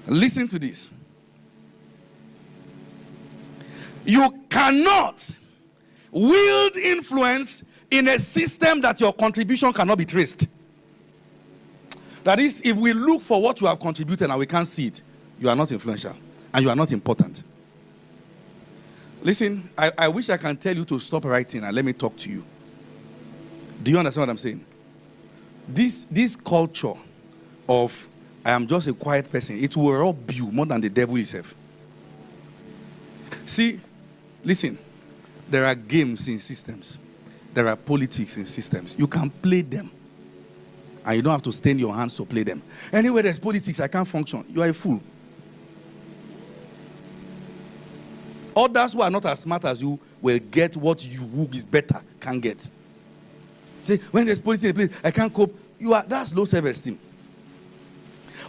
Listen to this. You cannot wield influence in a system that your contribution cannot be traced. That is, if we look for what you have contributed and we can't see it, you are not influential and you are not important. Listen, I wish I can tell you to stop writing and let me talk to you. Do you understand what I'm saying? This culture of I am just a quiet person, it will rob you more than the devil himself. See, listen, there are games in systems. There are politics in systems. You can play them. And you don't have to stain your hands to play them. Anywhere there's politics, I can't function. You are a fool. Others who are not as smart as you will get what you who is better can get. Say, when there's politics in a place, I can't cope. That's low self-esteem.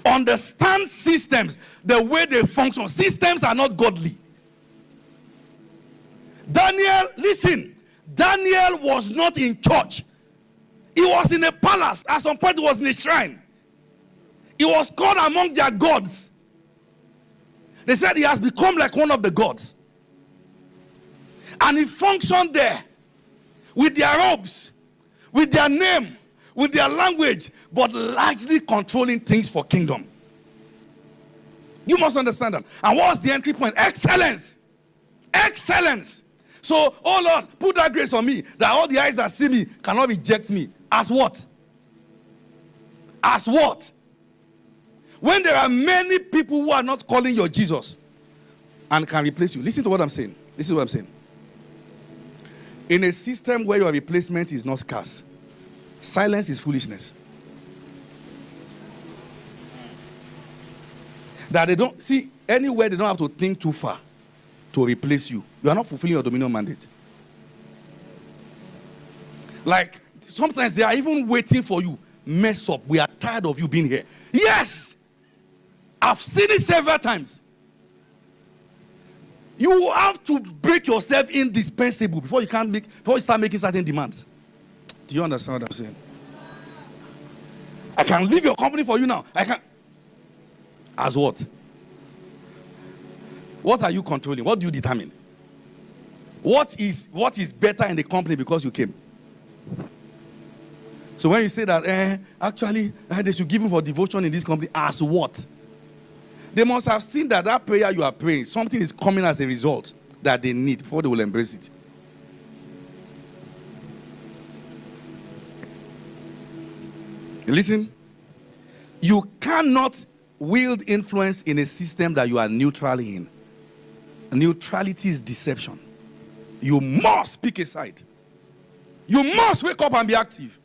Understand systems, the way they function. Systems are not godly. Daniel, listen. Daniel was not in church. He was in a palace. At some point, he was in a shrine. He was called among their gods. They said he has become like one of the gods. And he functioned there with their robes, with their name, with their language, but largely controlling things for kingdom. You must understand that. And what's the entry point? Excellence. Excellence. So, oh Lord, put that grace on me, that all the eyes that see me cannot reject me. As what? As what? When there are many people who are not calling your Jesus and can replace you. Listen to what I'm saying. This is what I'm saying. In a system where your replacement is not scarce, silence is foolishness. That they don't see anywhere, they don't have to think too far to replace you. You are not fulfilling your dominion mandate. Like sometimes they are even waiting for you. Mess up. We are tired of you being here. Yes, I've seen it several times. You have to break yourself indispensable before you start making certain demands. Do you understand what I'm saying? I can leave your company for you now. I can. As what? What are you controlling? What do you determine? What is better in the company because you came? So when you say that, actually, they should give him for devotion in this company, as what? They must have seen that prayer you are praying, something is coming as a result that they need before they will embrace it. Listen, you cannot wield influence in a system that you are neutral in. Neutrality is deception. You must pick a side. You must wake up and be active.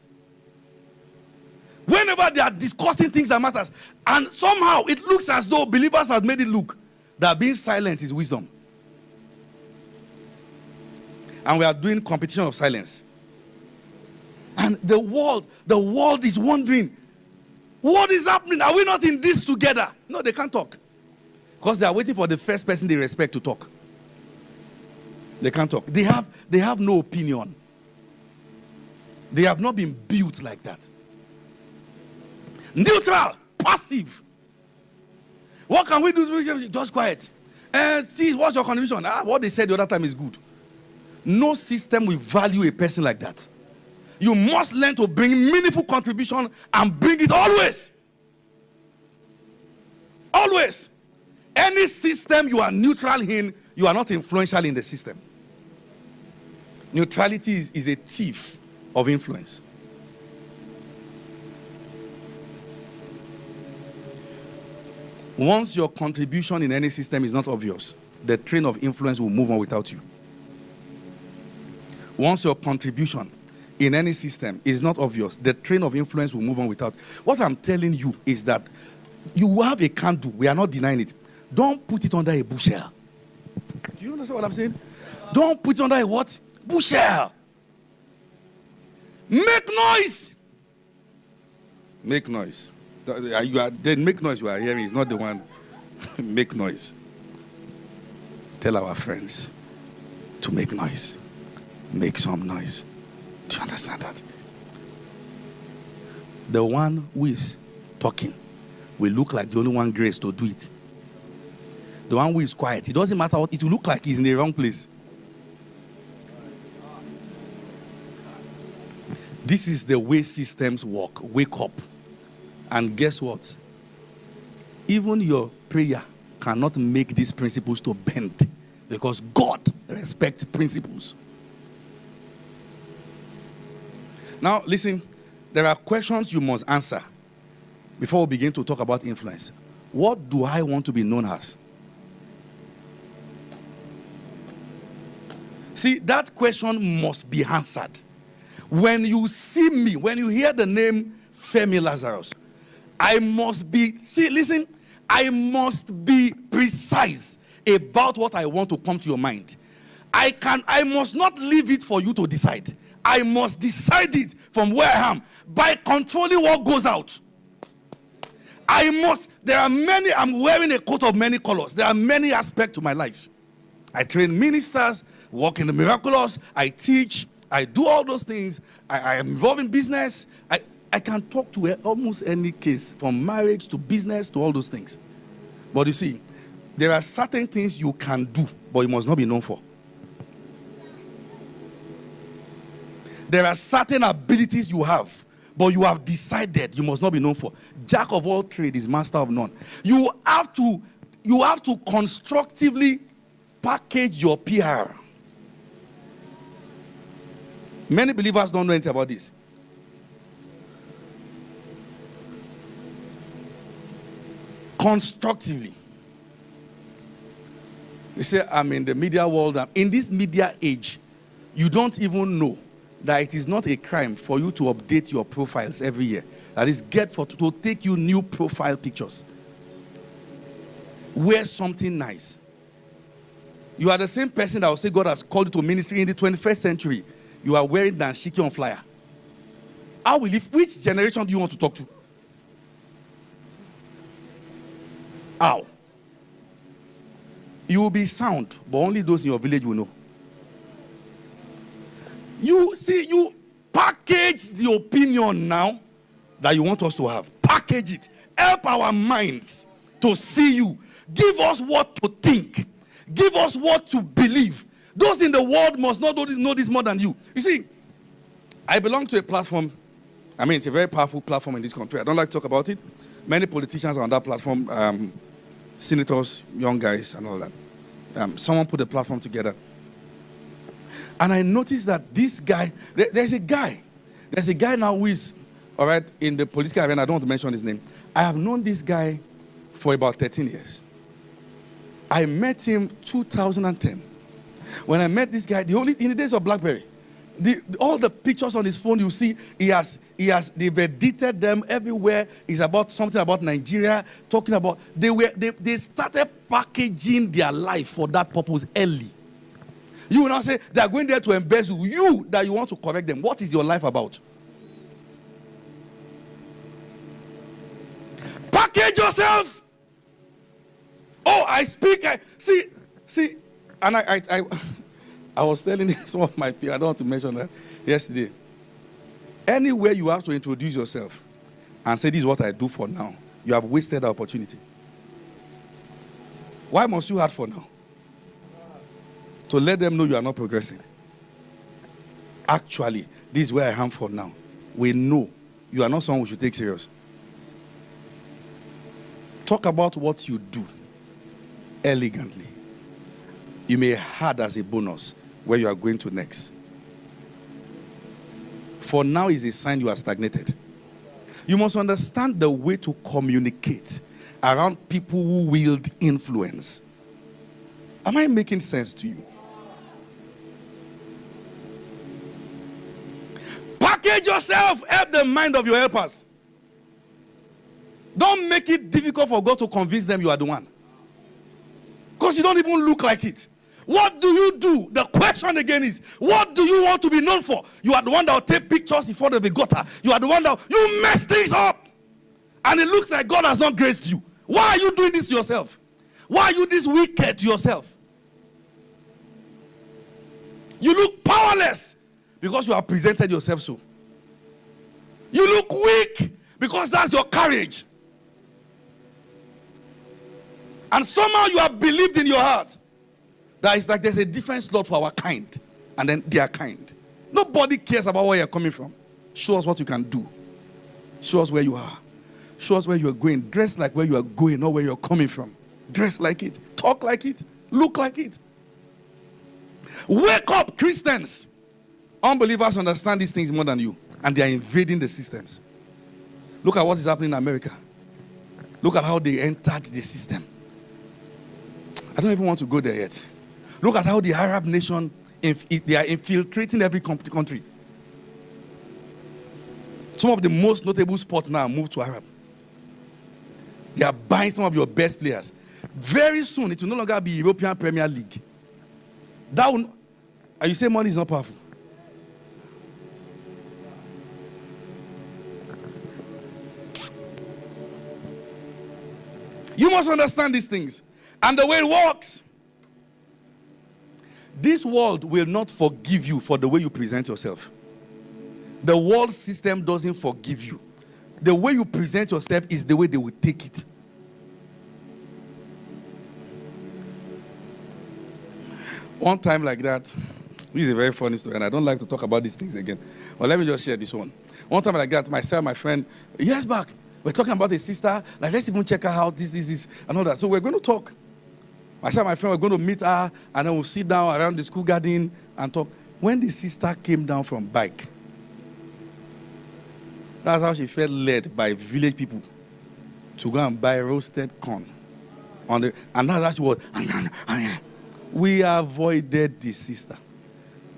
Whenever they are discussing things that matters, and somehow it looks as though believers have made it look that being silent is wisdom. And we are doing competition of silence. And the world is wondering, what is happening? Are we not in this together? No, they can't talk. Because they are waiting for the first person they respect to talk. They can't talk. They have no opinion. They have not been built like that. Neutral, passive. What can we do? Just quiet. See, what's your contribution? What they said the other time is good. No system will value a person like that. You must learn to bring meaningful contribution and bring it always. Always. Any system you are neutral in, you are not influential in the system. Neutrality is a thief of influence. Once your contribution in any system is not obvious, the train of influence will move on without you. Once your contribution in any system is not obvious, the train of influence will move on without. What I'm telling you is that you have a candle. We are not denying it. Don't put it under a bushel. Do you understand what I'm saying? Don't put it under a what? Bushel. Make noise. Make noise. Then make noise you are hearing is not the one. Make noise. Tell our friends to make noise. Make some noise. Do you understand that? The one who is talking will look like the only one grace to do it. The one who is quiet. It doesn't matter what it will look like he's in the wrong place. This is the way systems work. Wake up. And guess what? Even your prayer cannot make these principles to bend, because God respects principles. Now, listen, there are questions you must answer before we begin to talk about influence. What do I want to be known as? See, that question must be answered. When you see me, when you hear the name Femi Lazarus, I must be, I must be precise about what I want to come to your mind. I must not leave it for you to decide. I must decide it from where I am by controlling what goes out. There are many, I'm wearing a coat of many colors. There are many aspects to my life. I train ministers, work in the miraculous, I teach, I do all those things. I am involved in business. I can talk to almost any case, from marriage to business to all those things. But you see, there are certain things you can do, but you must not be known for. There are certain abilities you have, but you have decided you must not be known for. Jack of all trades is master of none. You have to constructively package your PR. Many believers don't know anything about this. Constructively. You say, I'm in the media world. In this media age, you don't even know that it is not a crime for you to update your profiles every year. That is, to take you new profile pictures. Wear something nice. You are the same person that will say God has called you to ministry in the 21st century. You are wearing Danshiki on flyer. How will you, which generation do you want to talk to? How? You will be sound, but only those in your village will know. You see, you package the opinion now that you want us to have. Package it. Help our minds to see you. Give us what to think. Give us what to believe. Those in the world must not know this more than you. You see, I belong to a platform. I mean, it's a very powerful platform in this country. I don't like to talk about it. Many politicians are on that platform. Senators, young guys, and all that. Someone put the platform together. And I noticed that this guy, there's a guy now who is, all right, in the political arena. I don't want to mention his name. I have known this guy for about 13 years. I met him 2010. When I met this guy, in the days of BlackBerry, all the pictures on his phone you see, they've edited them everywhere. It's about something about Nigeria, talking about, they started packaging their life for that purpose early. You will not say they are going there to embezzle you, that you want to correct them. What is your life about? Package yourself. Oh, I speak. See, and I was telling some of my people, I don't want to mention that yesterday. Anywhere you have to introduce yourself and say, this is what I do for now, you have wasted the opportunity. Why must you have for now? To let them know you are not progressing. Actually, this is where I am for now. We know you are not someone we should take serious. Talk about what you do elegantly. You may add as a bonus where you are going to next. For now is a sign you are stagnated. You must understand the way to communicate around people who wield influence. Am I making sense to you? Package yourself. Help the mind of your helpers. Don't make it difficult for God to convince them you are the one. Because you don't even look like it. What do you do? The question again is, what do you want to be known for? You are the one that will take pictures in front of the gutter. You are the one that you mess things up. And it looks like God has not graced you. Why are you doing this to yourself? Why are you this wicked to yourself? You look powerless because you have presented yourself so. You look weak because that's your courage. And somehow you have believed in your heart that it's like there's a different slot for our kind and then their kind. Nobody cares about where you're coming from. Show us what you can do. Show us where you are. Show us where you are going. Dress like where you are going, not where you're coming from. Dress like it. Talk like it. Look like it. Wake up, Christians. Unbelievers understand these things more than you, and they are invading the systems. Look at what is happening in America. Look at how they entered the system. I don't even want to go there yet. Look at how the Arab nation, they are infiltrating every country. Some of the most notable sports now moved to Arab. They are buying some of your best players. Very soon, it will no longer be European Premier League. That will, and you say money is not powerful. You must understand these things. And the way it works. This world will not forgive you for the way you present yourself. The world system doesn't forgive you. The way you present yourself is the way they will take it. One time like that, this is a very funny story, and I don't like to talk about these things again. But let me just share this one. One time like that, myself, my friend, years back, we're talking about a sister, like let's even check her out, this, and all that. So we're going to talk. Myself, my friend, we're going to meet her, and then we'll sit down around the school garden and talk. When the sister came down from bike, that's how she felt led by village people to go and buy roasted corn. And that's how she was. We avoided the sister.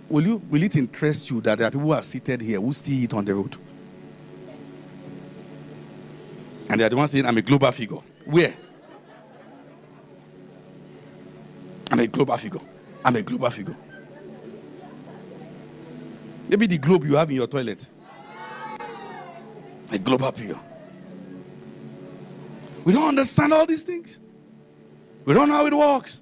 Will it interest you that there are people who are seated here who still eat on the road? And they are the ones saying, I'm a global figure. Where? I'm a global figure. I'm a global figure. Maybe the globe you have in your toilet. A global figure. We don't understand all these things. We don't know how it works.